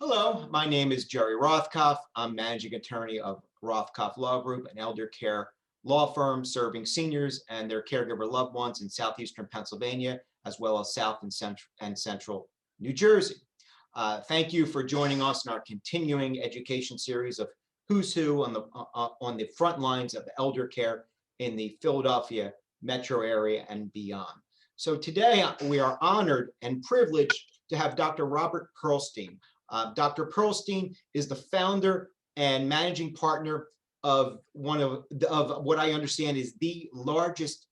Hello, my name is Jerry Rothkoff. I'm managing attorney of Rothkoff Law Group, an elder care law firm serving seniors and their caregiver loved ones in southeastern Pennsylvania, as well as south and central New Jersey. Thank you for joining us in our continuing education series of Who's Who on the front lines of elder care in the Philadelphia metro area and beyond. So today we are honored and privileged to have Dr. Robert Pearlstein. Dr. Pearlstein is the founder and managing partner of what I understand is the largest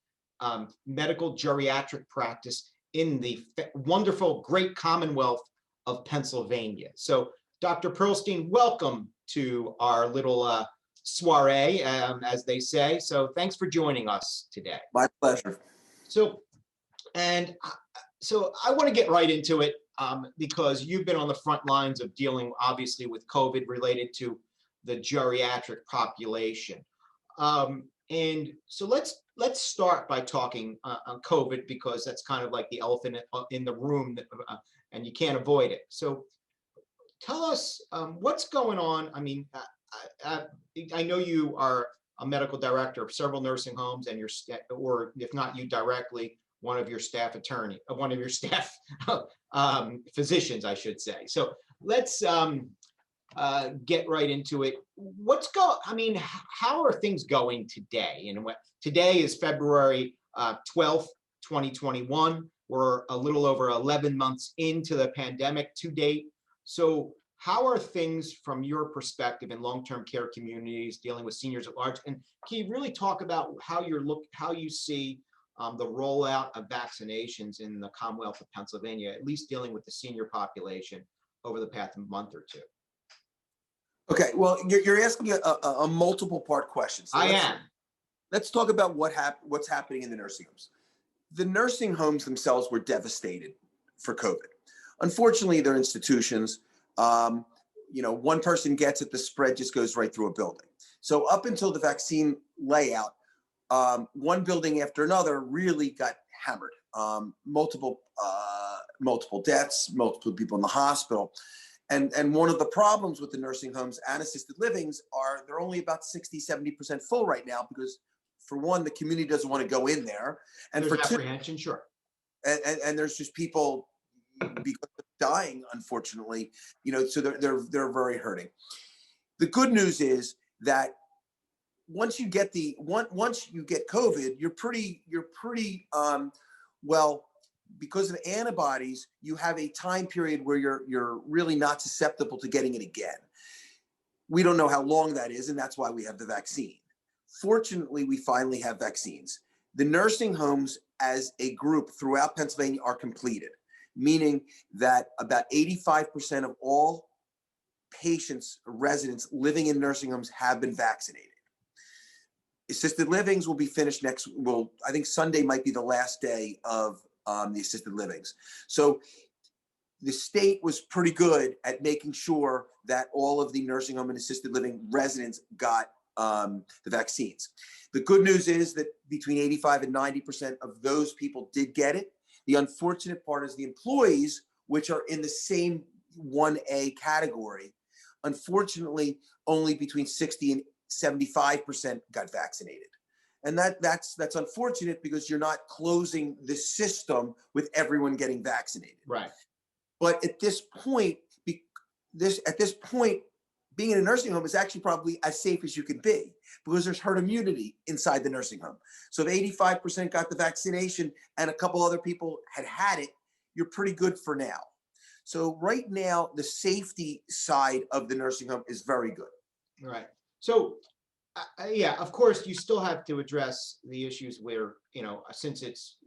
medical geriatric practice in the wonderful, great Commonwealth of Pennsylvania. So, Dr. Pearlstein, welcome to our little soiree, as they say. So, thanks for joining us today. My pleasure. So I want to get right into it. Because you've been on the front lines of dealing, obviously, with COVID related to the geriatric population. And so let's start by talking on COVID, because that's kind of like the elephant in the room, and you can't avoid it. So tell us what's going on. I mean, I know you are a medical director of several nursing homes, and or if not you directly, one of your staff physicians, I should say. So let's get right into it. How are things going today? And today is February 12th, 2021. We're a little over 11 months into the pandemic to date. So how are things from your perspective in long-term care communities dealing with seniors at large? And can you really talk about how you see the rollout of vaccinations in the Commonwealth of Pennsylvania, at least dealing with the senior population over the past month or two? Okay, well, you're asking a multiple part question. So let's talk about what's happening in the nursing homes. The nursing homes themselves were devastated for COVID. Unfortunately, they're institutions. One person gets it, the spread just goes right through a building. So up until the vaccine layout, one building after another really got hammered. Multiple deaths, multiple people in the hospital. And one of the problems with the nursing homes and assisted livings are they're only about 60-70% full right now, because for one, the community doesn't want to go in there. And there's for apprehension, sure. And there's just people because of dying, unfortunately, so they're very hurting. The good news is that once you get COVID, you're pretty well, because of antibodies, you have a time period where you're really not susceptible to getting it again. We don't know how long that is, and that's why we have the vaccine. Fortunately, we finally have vaccines. The nursing homes as a group throughout Pennsylvania are completed, meaning that about 85% of all residents living in nursing homes have been vaccinated. Assisted livings will be finished I think Sunday might be the last day of the assisted livings. So the state was pretty good at making sure that all of the nursing home and assisted living residents got the vaccines. The good news is that between 85 and 90% of those people did get it. The unfortunate part is the employees, which are in the same 1A category, unfortunately, only between 60 and 75% got vaccinated. And that's unfortunate, because you're not closing the system with everyone getting vaccinated. Right. But at this point, being in a nursing home is actually probably as safe as you can be, because there's herd immunity inside the nursing home. So if 85% got the vaccination and a couple other people had it, you're pretty good for now. So right now, the safety side of the nursing home is very good. Right. So, yeah, of course, you still have to address the issues where, since it's,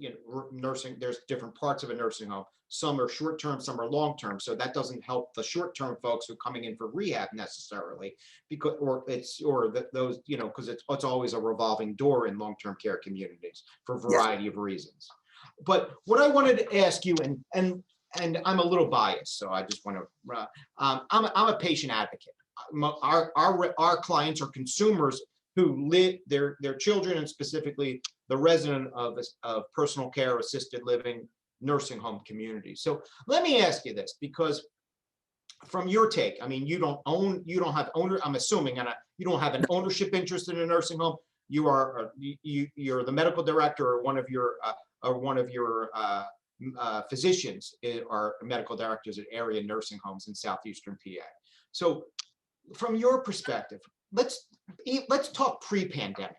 nursing, there's different parts of a nursing home. Some are short-term, some are long-term. So that doesn't help the short-term folks who are coming in for rehab necessarily, because it's always a revolving door in long-term care communities for a variety of reasons. But what I wanted to ask you, and I'm a little biased, so I just want to, I'm a patient advocate. Our clients are consumers who live their children, and specifically the resident of personal care, assisted living, nursing home communities. So let me ask you this, because from your take, I mean, you don't have owner, I'm assuming, and you don't have an ownership interest in a nursing home. You're the medical director, or one of your physicians are medical directors at area nursing homes in southeastern PA. So from your perspective, let's talk pre-pandemic.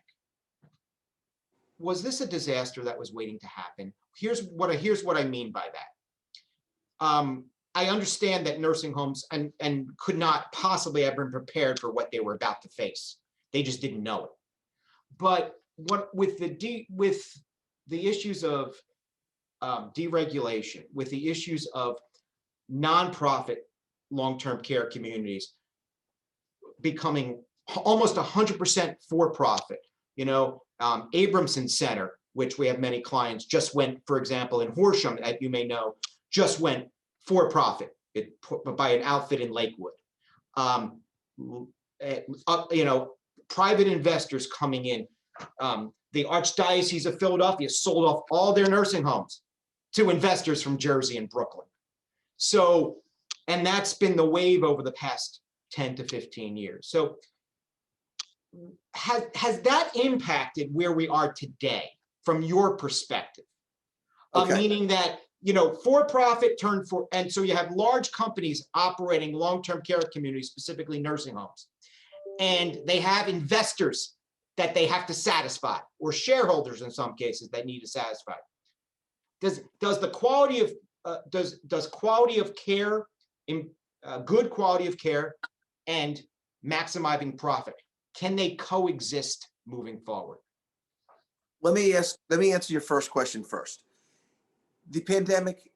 Was this a disaster that was waiting to happen? Here's what I mean by that. I understand that nursing homes and could not possibly have been prepared for what they were about to face. They just didn't know it. But with the issues of deregulation, with the issues of nonprofit long-term care communities becoming almost 100% for-profit, Abramson Center, which we have many clients, just went, for example, in Horsham, as you may know, just went for profit by an outfit in Lakewood. Private investors coming in. The Archdiocese of Philadelphia sold off all their nursing homes to investors from Jersey and Brooklyn. So, and that's been the wave over the past 10 to 15 years. So has that impacted where we are today from your perspective? Okay. Meaning that, for-profit turned for, and so you have large companies operating long-term care communities, specifically nursing homes, and they have investors that they have to satisfy, or shareholders in some cases that need to satisfy. Does the quality of does quality of care, good quality of care, and maximizing profit, can they coexist moving forward? Let me answer your first question first. The pandemic,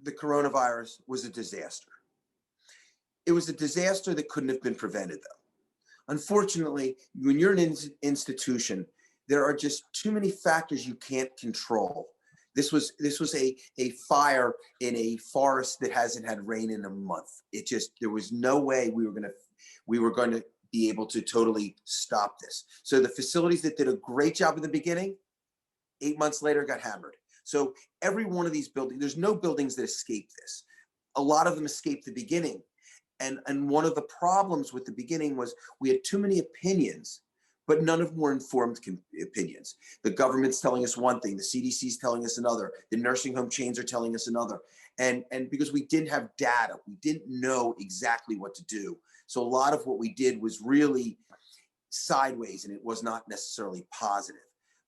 the coronavirus, was a disaster. It was a disaster that couldn't have been prevented, though. Unfortunately, when you're an institution, there are just too many factors you can't control. This was a fire in a forest that hasn't had rain in a month. There was no way we were going to be able to totally stop this. So the facilities that did a great job in the beginning, 8 months later got hammered. So every one of these buildings, there's no buildings that escape this. A lot of them escaped the beginning. And one of the problems with the beginning was we had too many opinions, but none of them were informed opinions. The government's telling us one thing, the CDC's telling us another, the nursing home chains are telling us another. And because we didn't have data, we didn't know exactly what to do. So a lot of what we did was really sideways, and it was not necessarily positive.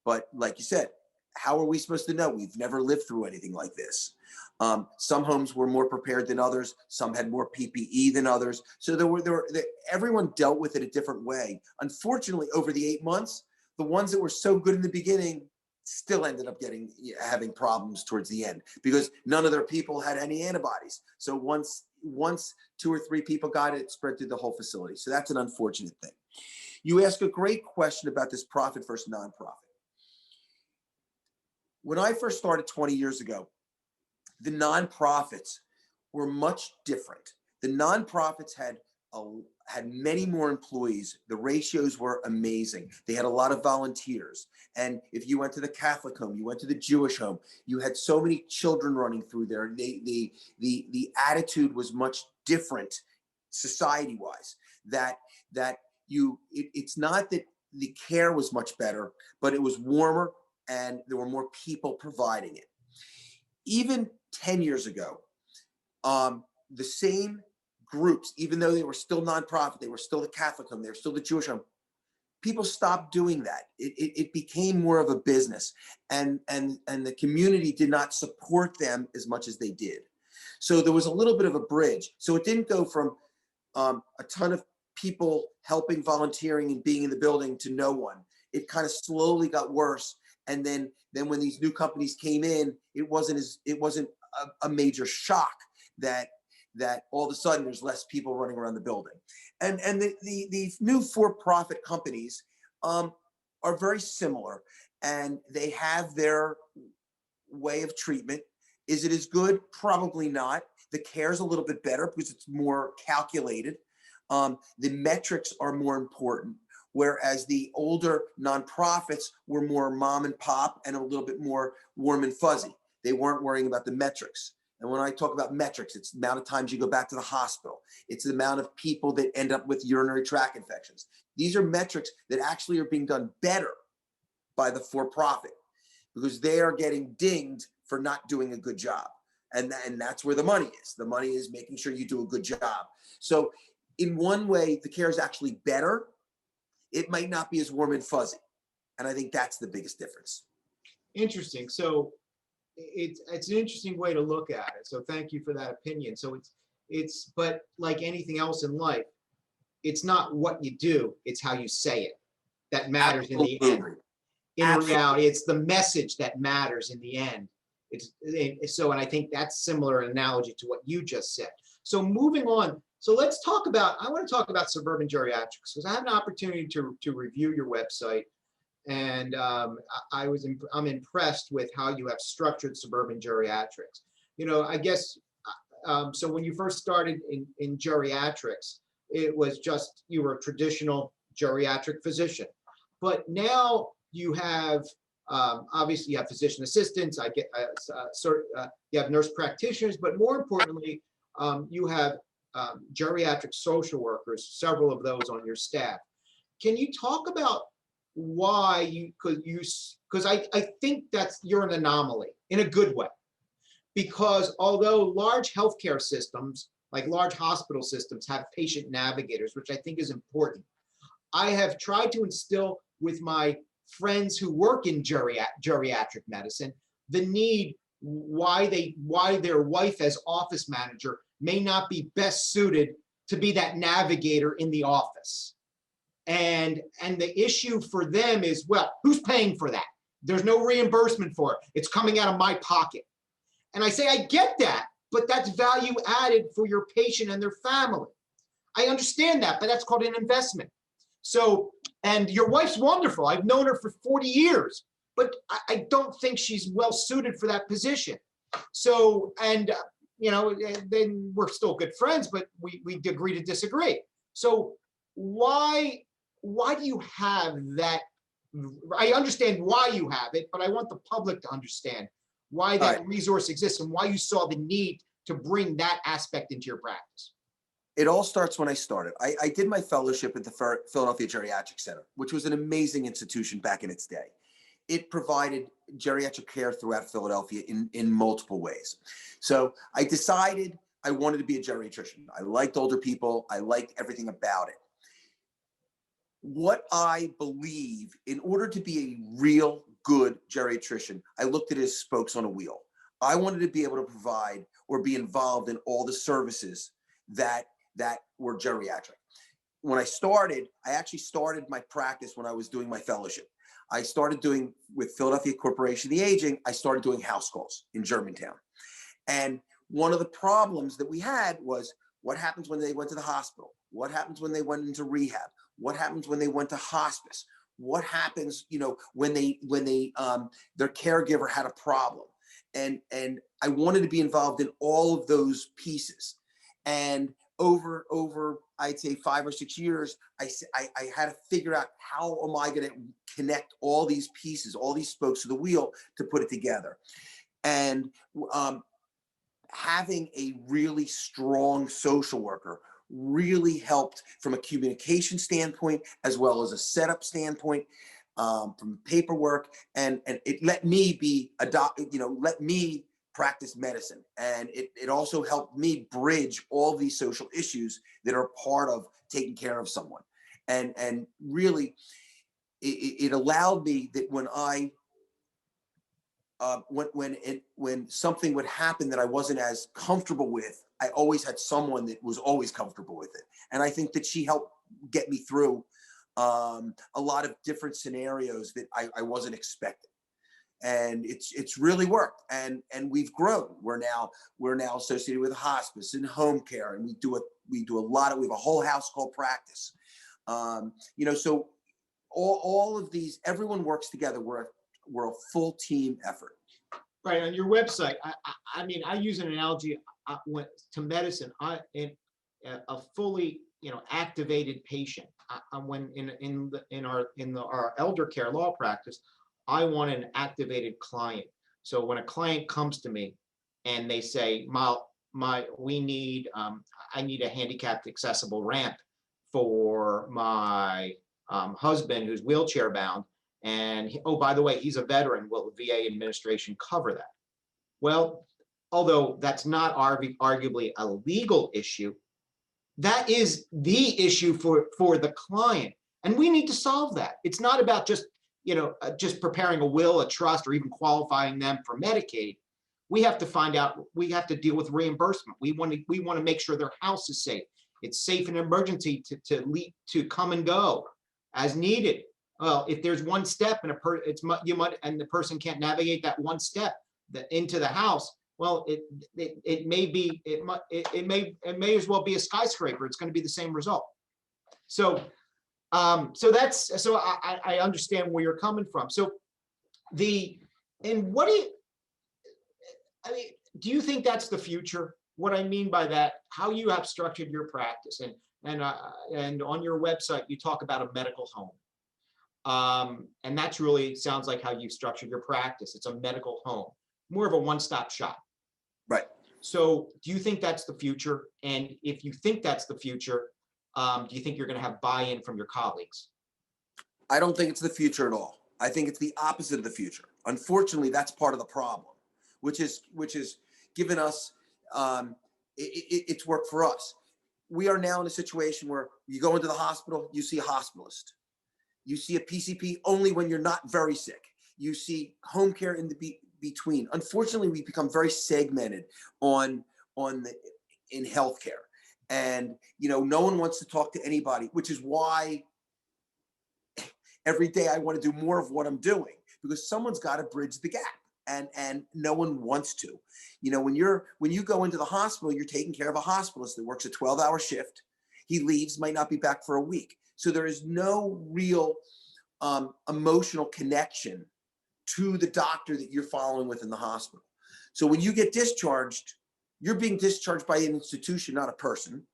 But like you said, how are we supposed to know? We've never lived through anything like this. Some homes were more prepared than others. Some had more PPE than others. So everyone dealt with it a different way. Unfortunately, over the 8 months, the ones that were so good in the beginning still ended up having problems towards the end because none of their people had any antibodies. So once 2 or 3 people got it, it spread through the whole facility. So that's an unfortunate thing. You ask a great question about this profit versus nonprofit. When I first started 20 years ago, the nonprofits were much different. The nonprofits had many more employees. The ratios were amazing. They had a lot of volunteers. And if you went to the Catholic home, you went to the Jewish home, you had so many children running through there. The attitude was much different society-wise. It's not that the care was much better, but it was warmer and there were more people providing it. Even 10 years ago, the same groups, even though they were still nonprofit, they were still the Catholic home, they were still the Jewish home, people stopped doing that. It became more of a business, and the community did not support them as much as they did. So there was a little bit of a bridge. So it didn't go from a ton of people helping, volunteering, and being in the building to no one. It kind of slowly got worse. And then when these new companies came in, it wasn't a major shock that all of a sudden there's less people running around the building. And the new for-profit companies are very similar, and they have their way of treatment. Is it as good? Probably not. The care is a little bit better because it's more calculated. The metrics are more important. Whereas the older nonprofits were more mom and pop and a little bit more warm and fuzzy. They weren't worrying about the metrics. And when I talk about metrics, it's the amount of times you go back to the hospital. It's the amount of people that end up with urinary tract infections. These are metrics that actually are being done better by the for-profit because they are getting dinged for not doing a good job. And that's where the money is. The money is making sure you do a good job. So in one way, the care is actually better. It might not be as warm and fuzzy. And I think that's the biggest difference. Interesting. So it's an interesting way to look at it. So thank you for that opinion. So but like anything else in life, it's not what you do, it's how you say it that matters in the end. In reality, it's the message that matters in the end. And I think that's similar analogy to what you just said. So moving on. So I want to talk about Suburban Geriatrics because I have an opportunity to review your website. And I'm impressed with how you have structured Suburban Geriatrics. I guess, so when you first started in geriatrics, it was just, you were a traditional geriatric physician. But now you have, obviously you have physician assistants, you have nurse practitioners, but more importantly, you have geriatric social workers, several of those on your staff. Can you talk about why because I think you're an anomaly in a good way, because although large healthcare systems like large hospital systems have patient navigators, which I think is important, I have tried to instill with my friends who work in geriatric medicine the need why their wife as office manager may not be best suited to be that navigator in the office. And the issue for them is, well, who's paying for that? There's no reimbursement for it. It's coming out of my pocket. And I say, I get that, but that's value added for your patient and their family. I understand that, but that's called an investment. So, and your wife's wonderful. I've known her for 40 years, but I don't think she's well suited for that position. So, and then we're still good friends, but we agree to disagree. So why do you have that? I understand why you have it, but I want the public to understand why that resource exists and why you saw the need to bring that aspect into your practice. It all starts when I started. I did my fellowship at the Philadelphia Geriatric Center, which was an amazing institution back in its day. It provided geriatric care throughout Philadelphia in multiple ways. So I decided I wanted to be a geriatrician. I liked older people. I liked everything about it. What I believe, in order to be a real good geriatrician, I looked at it as spokes on a wheel. I wanted to be able to provide or be involved in all the services that were geriatric. When I actually started my practice when I was doing my fellowship. I started doing, with Philadelphia Corporation of the Aging, I started doing house calls in Germantown. And one of the problems that we had was, what happens when they went to the hospital? What happens when they went into rehab? What happens when they went to hospice? What happens, when their caregiver had a problem? And I wanted to be involved in all of those pieces. And over I'd say 5 or 6 years, I had to figure out, how am I going to connect all these pieces, all these spokes of the wheel, to put it together. And having a really strong social worker really helped from a communication standpoint, as well as a setup standpoint, from paperwork, and it let me let me practice medicine. And it also helped me bridge all these social issues that are part of taking care of someone. And really, it allowed me that when something would happen that I wasn't as comfortable with, I always had someone that was always comfortable with it. And I think that she helped get me through a lot of different scenarios that I wasn't expecting. And it's really worked, and we've grown. We're now associated with hospice and home care, and we do a lot of, we have a whole house call practice. So all of these, everyone works together. We're a full team effort. Right. On your website, I mean, I use an analogy to medicine. A fully, activated patient. When in our elder care law practice, I want an activated client. So when a client comes to me and they say, we need, I need a handicapped accessible ramp for my husband who's wheelchair bound. And oh, by the way, he's a veteran. Will the VA administration cover that? Well, although that's not arguably a legal issue, that is the issue for the client. And we need to solve that. It's not about just, just preparing a will, a trust, or even qualifying them for Medicaid. We have to find out, we have to deal with reimbursement. We want to make sure their house is safe. It's safe in emergency to come and go as needed. Well, if there's one step and and the person can't navigate that one step into the house, well, it may as well be a skyscraper. It's going to be the same result. So I understand where you're coming from. So do you think that's the future? What I mean by that, how you have structured your practice, and on your website you talk about a medical home, and that's really sounds like how you structured your practice. It's a medical home, more of a one-stop shop. Right. So do you think that's the future? And if you think that's the future, do you think you're going to have buy-in from your colleagues? I don't think it's the future at all. I think it's the opposite of the future. Unfortunately, that's part of the problem, which is given us, it's worked for us. We are now in a situation where you go into the hospital, you see a hospitalist. You see a PCP only when you're not very sick. You see home care in the between. Unfortunately, we've become very segmented in healthcare. And, no one wants to talk to anybody, which is why every day I want to do more of what I'm doing, because someone's got to bridge the gap. And no one wants to. When you go into the hospital, you're taking care of a hospitalist that works a 12-hour shift. He leaves, might not be back for a week. So there is no real emotional connection to the doctor that you're following within the hospital. So when you get discharged, you're being discharged by an institution, not a person.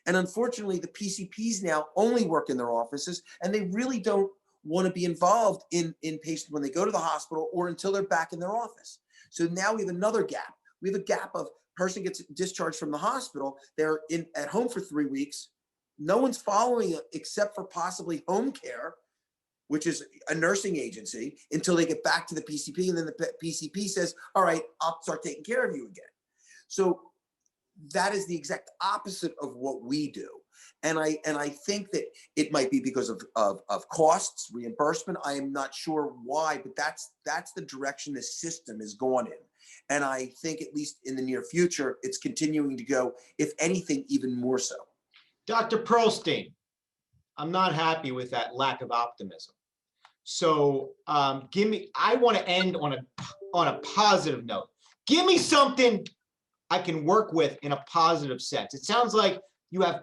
And unfortunately, the PCPs now only work in their offices, and they really don't want to be involved in patients when they go to the hospital or until they're back in their office. So now we have another gap. We have a gap of person gets discharged from the hospital. They're at home for 3 weeks. No one's following it except for possibly home care, which is a nursing agency, until they get back to the PCP. And then the PCP says, all right, I'll start taking care of you again. So that is the exact opposite of what we do. And I think that it might be because of costs, reimbursement. I am not sure why, but that's the direction the system is going in. And I think at least in the near future, it's continuing to go, if anything, even more so. Dr. Pearlstein, I'm not happy with that lack of optimism. So I want to end on a positive note. Give me something I can work with in a positive sense. It sounds like you have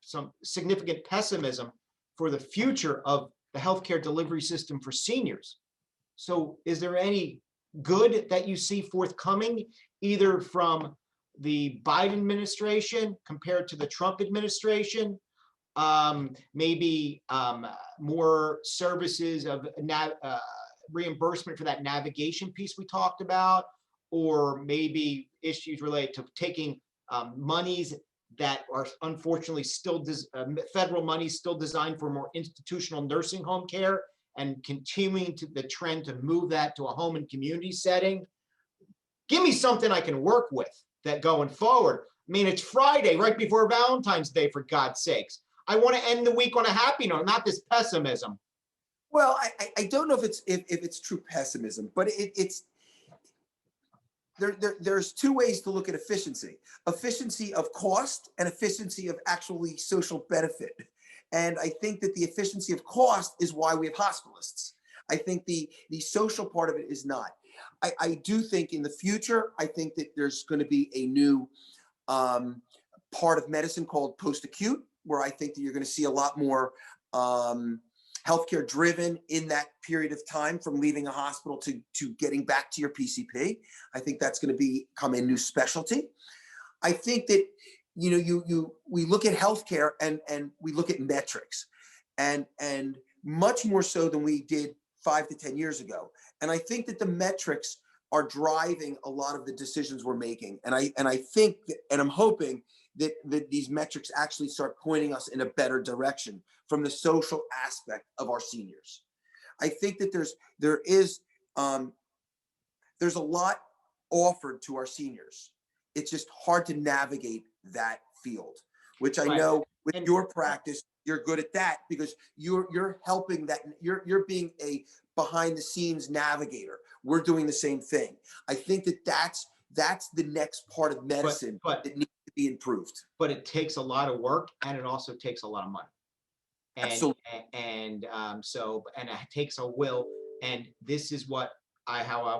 some significant pessimism for the future of the healthcare delivery system for seniors. So is there any good that you see forthcoming, either from the Biden administration compared to the Trump administration? Maybe more services of reimbursement for that navigation piece we talked about, or maybe issues related to taking monies that are unfortunately still federal money still designed for more institutional nursing home care, and continuing the trend to move that to a home and community setting. Give me something I can work with that going forward. I mean, it's Friday, right before Valentine's Day, for God's sakes. I want to end the week on a happy note, not this pessimism. Well, I don't know if it's true pessimism, but there's two ways to look at efficiency: efficiency of cost and efficiency of actually social benefit. And I think that the efficiency of cost is why we have hospitalists. I think the social part of it is not. I do think in the future, I think that there's going to be a new part of medicine called post-acute, where I think that you're going to see a lot more healthcare driven in that period of time, from leaving a hospital to getting back to your PCP. I think that's going to become a new specialty. I think that we look at healthcare and we look at metrics, and much more so than we did 5 to 10 years ago. And I think that the metrics are driving a lot of the decisions we're making. And I think that, and I'm hoping that these metrics actually start pointing us in a better direction from the social aspect of our seniors. I think that there's a lot offered to our seniors. It's just hard to navigate that field, which I Right. know with And your practice, you're good at that because you're helping that, you're being a behind the scenes navigator. We're doing the same thing. I think that that's the next part of medicine but that needs to be improved. but it takes a lot of work, and it also takes a lot of money. And Absolutely. and it takes a will. And this is what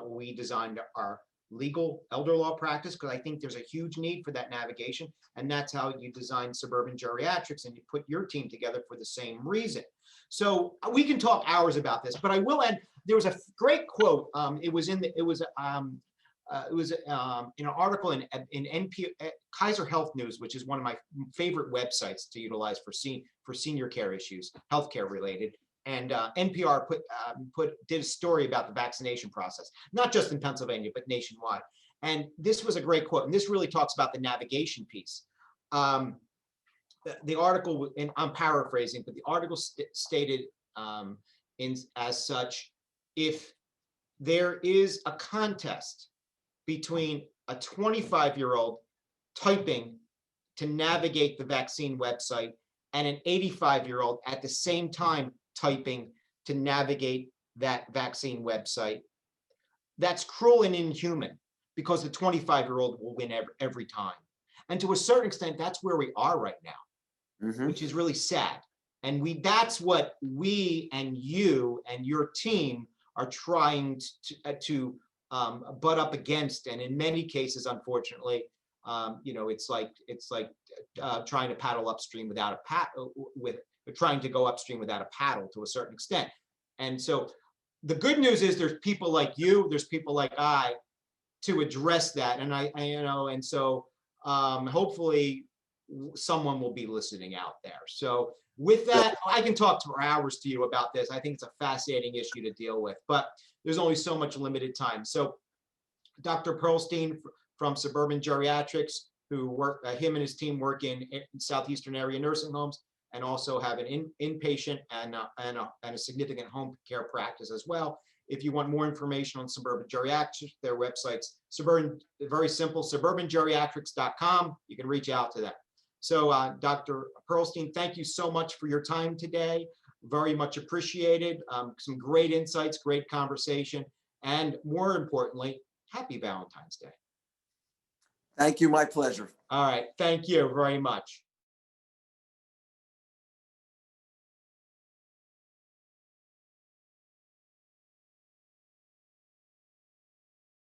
we designed our legal elder law practice, because I think there's a huge need for that navigation. And that's how you design Suburban Geriatrics, and you put your team together for the same reason. So we can talk hours about this, but I will end. There was a great quote. It was in an article in NP, Kaiser Health News, which is one of my favorite websites to utilize for senior care issues, healthcare related. And NPR did a story about the vaccination process, not just in Pennsylvania, but nationwide. And this was a great quote, and this really talks about the navigation piece. The article, and I'm paraphrasing, but the article stated as such: if there is a contest between a 25-year-old typing to navigate the vaccine website and an 85-year-old at the same time typing to navigate that vaccine website, that's cruel and inhuman, because the 25-year-old will win every time. And to a certain extent, that's where we are right now, which is really sad. And that's what we and you and your team are trying to butt up against. And in many cases, unfortunately, it's like trying to paddle upstream without a paddle, trying to go upstream without a paddle to a certain extent. And so the good news is there's people like you, there's people like I to address that. And so hopefully someone will be listening out there. So with that, I can talk for hours to you about this. I think it's a fascinating issue to deal with, but there's only so much limited time. So Dr. Pearlstein from Suburban Geriatrics, him and his team work in southeastern area nursing homes, and also have an inpatient and a significant home care practice as well. If you want more information on Suburban Geriatrics, their website's very simple, suburbangeriatrics.com. You can reach out to them. So Dr. Pearlstein, thank you so much for your time today. Very much appreciated. Some great insights, great conversation, and more importantly, happy Valentine's Day. Thank you. My pleasure. All right. Thank you very much.